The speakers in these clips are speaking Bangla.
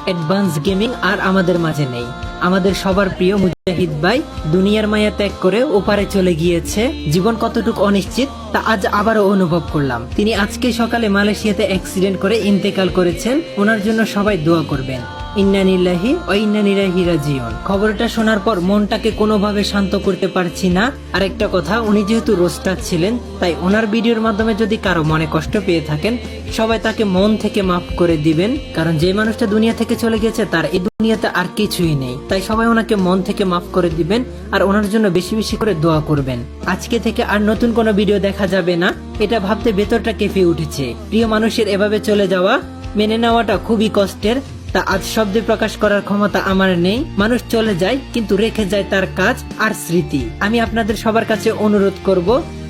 অ্যাডভান্স গেমিং আর আমাদের মাঝে নেই। আমাদের সবার প্রিয় মুজাহিদ ভাই দুনিয়ার মায়া ত্যাগ করে ওপারে চলে গিয়েছে। জীবন কতটুকু অনিশ্চিত তা আজ আবারও অনুভব করলাম। তিনি আজকে সকালে মালয়েশিয়াতে অ্যাক্সিডেন্ট করে ইন্তেকাল করেছেন। ওনার জন্য সবাই দোয়া করবেন। ইন্না লিল্লাহি ওয়া ইন্না ইলাইহি রাজিউন। খবরটা শোনার পর মনটাকে কোনোভাবে শান্ত করতে পারছি না। আর একটা কথা, উনি যেহেতু রোস্টার ছিলেন, তাই ওনার ভিডিওর মাধ্যমে যদি কারো মনে কষ্ট পেয়ে থাকেন, সবাই তাকে মন থেকে মাফ করে দিবেন। কারণ যে মানুষটা দুনিয়া থেকে চলে গেছে তার এই দুনিয়াতে আর কিছুই নেই। তাই সবাই ওনাকে মন থেকে মাফ করে দিবেন আর ওনার জন্য বেশি বেশি করে দোয়া করবেন। আজকে থেকে আর নতুন কোনো ভিডিও দেখা যাবে না, এটা ভাবতে ভেতরটা কেঁপে উঠেছে। প্রিয় মানুষের এভাবে চলে যাওয়া মেনে নেওয়াটা খুবই কষ্টের। তা আজ শব্দে প্রকাশ করার ক্ষমতা আমার নেই। মানুষ চলে যায় কিন্তু রেখে যায় তার কাজ আর স্মৃতি। আমি আপনাদের সবার কাছে অনুরোধ করব,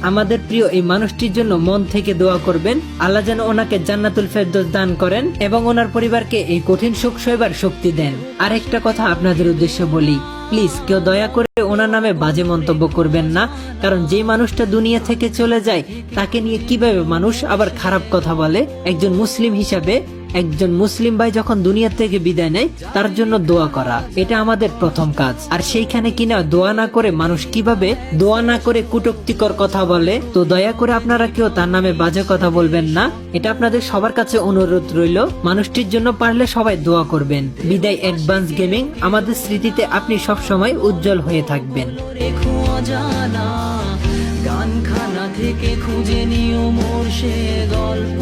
আমাদের প্রিয় এই মানুষটির জন্য মন থেকে দোয়া করবেন। আল্লাহ যেন ওনাকে জান্নাতুল ফেরদৌস দান করেন এবং ওনার পরিবারকে এই কঠিন সুখ সইবার শক্তি দেন। আর একটা কথা আপনাদের উদ্দেশ্যে বলি, প্লিজ কেউ দয়া করে ওনার নামে বাজে মন্তব্য করবেন না। কারণ যে মানুষটা দুনিয়া থেকে চলে যায় তাকে নিয়ে কিভাবে মানুষ আবার খারাপ কথা বলে। একজন মুসলিম হিসাবে একজন মুসলিম ভাই যখন দুনিয়া থেকে বিদায় নেয় তার জন্য দোয়া করা, এটা আমাদের প্রথম কাজ। আর সেইখানে কিনা দোয়া না করে মানুষ কিভাবে দোয়া না করে কটূক্তিকর কথা বলে। তো দয়া করে আপনারা কেউ তার নামে বাজে কথা বলবেন না, এটা আপনাদের সবার কাছে অনুরোধ রইল। মানুষটির জন্য পারলে সবাই দোয়া করবেন। বিদায় অ্যাডভান্স গেমিং, আমাদের স্মৃতিতে আপনি সব সময় উজ্জ্বল হয়ে থাকবেন। গানখানা থেকে খুঁজে নিও মোর সে গল্প।